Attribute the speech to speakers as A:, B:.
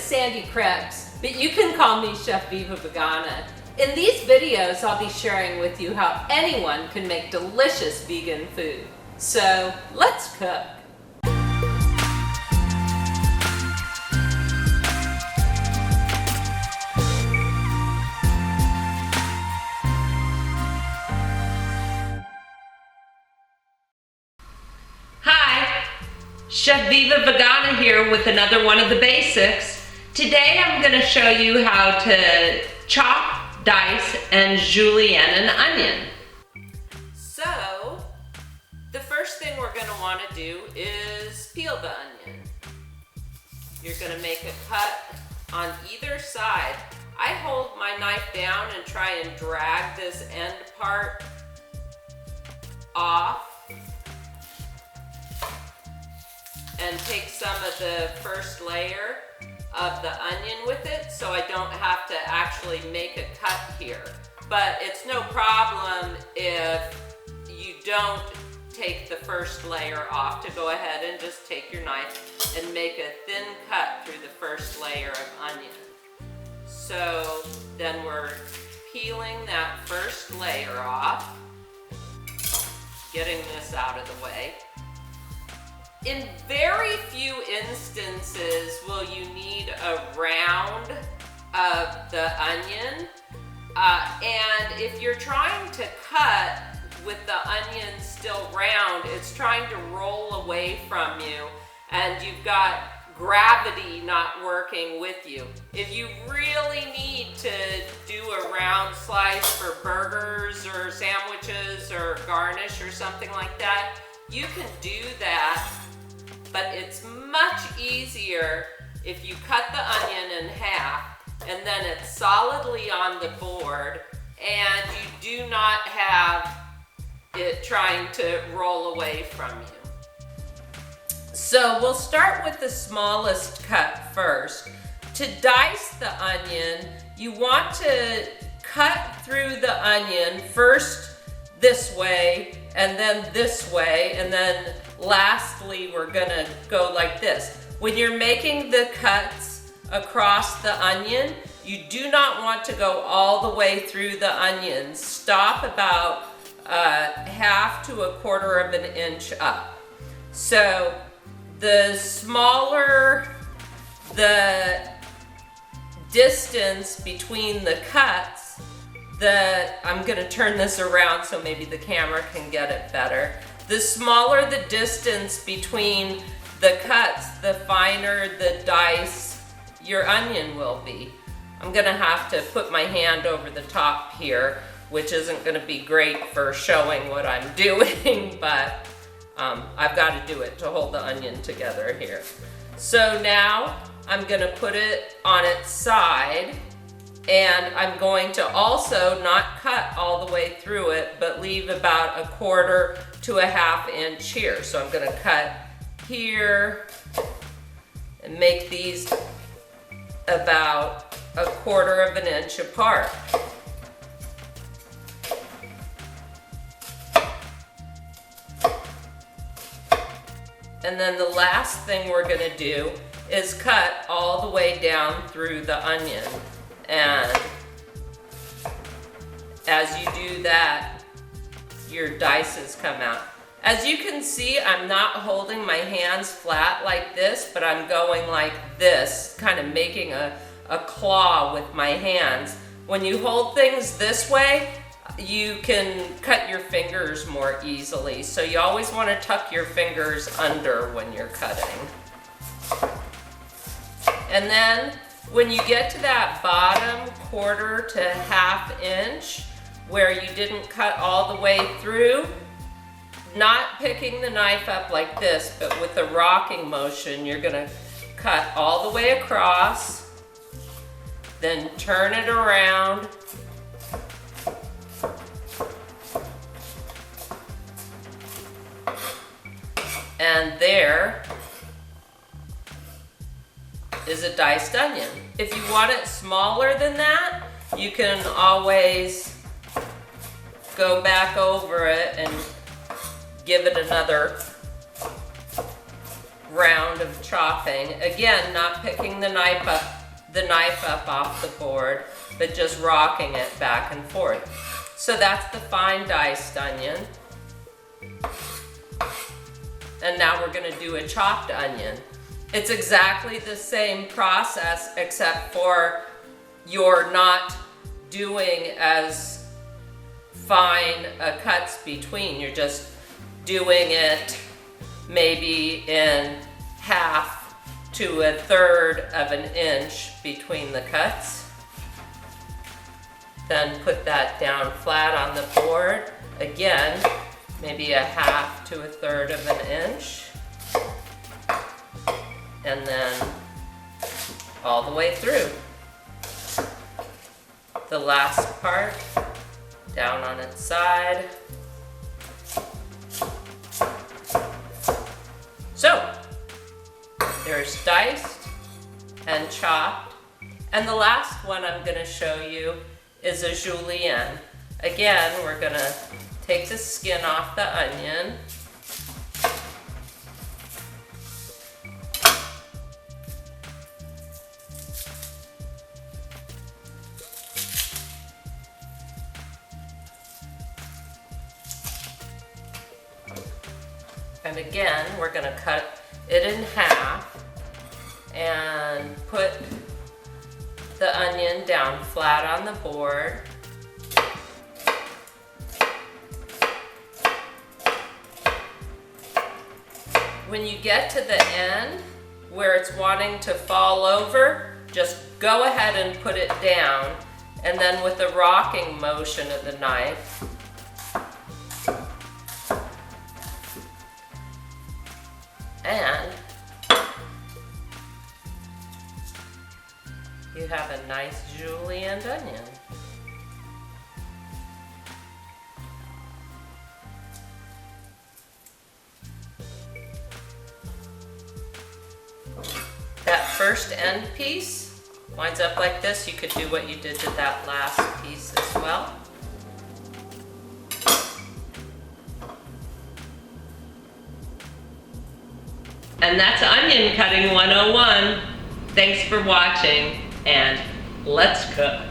A: Sandy Krebs, but you can call me Chef Viva Vegana. In these videos, I'll be sharing with you how anyone can make delicious vegan food. So, let's cook. Hi, Chef Viva Vegana here with another one of the basics. Today I'm going to show you how to chop, dice, and julienne an onion. So, the first thing we're going to want to do is peel the onion. You're going to make a cut on either side. I hold my knife down and try and drag this end part off and take some of the first layer of the onion with it, so I don't have to actually make a cut here. But it's no problem if you don't take the first layer off to go ahead and just take your knife and make a thin cut through the first layer of onion. So then we're peeling that first layer off, getting this out of the way. In very few instances will you need a round of the onion. And if you're trying to cut with the onion still round, it's trying to roll away from you and you've got gravity not working with you. If you really need to do a round slice for burgers or sandwiches or garnish or something like that, you can do that. But it's much easier if you cut the onion in half and then it's solidly on the board and you do not have it trying to roll away from you. So we'll start with the smallest cut first. To dice the onion, you want to cut through the onion first this way and then this way, and then lastly we're gonna go like this. When you're making the cuts across the onion, you do not want to go all the way through the onion. Stop about half to a quarter of an inch up. So the smaller the distance between the cuts, I'm gonna turn this around so maybe the camera can get it better. The smaller the distance between the cuts, the finer the dice your onion will be. I'm gonna have to put my hand over the top here, which isn't gonna be great for showing what I'm doing, but I've gotta do it to hold the onion together here. So now I'm gonna put it on its side, and I'm going to also not cut all the way through it, but leave about a quarter to a half inch here. So I'm gonna cut here and make these about a quarter of an inch apart. And then the last thing we're gonna do is cut all the way down through the onion. And as you do that, your dices come out. As you can see, I'm not holding my hands flat like this, but I'm going like this, kind of making a claw with my hands. When you hold things this way, you can cut your fingers more easily. So you always want to tuck your fingers under when you're cutting. And then when you get to that bottom quarter to half inch where you didn't cut all the way through, not picking the knife up like this, but with a rocking motion, you're gonna cut all the way across, then turn it around, and there is a diced onion. If you want it smaller than that, you can always go back over it and give it another round of chopping. Again, not picking the knife up the knife up off the board, but just rocking it back and forth. So that's the fine diced onion. And now we're gonna do a chopped onion. It's exactly the same process, except for you're not doing as fine cuts between. You're just doing it maybe in half to a third of an inch between the cuts. Then put that down flat on the board. Again, maybe a half to a third of an inch. And then all the way through. The last part down on its side. So, there's diced and chopped. And the last one I'm going to show you is a Julienne. Again, we're going to take the skin off the onion. And again, we're going to cut it in half and put the onion down flat on the board. When you get to the end where it's wanting to fall over, just go ahead and put it down, and then with the rocking motion of the knife, and you have a nice Julienne onion. That first end piece winds up like this. You could do what you did to that last piece as well. And that's Onion Cutting 101. Thanks for watching, and let's cook.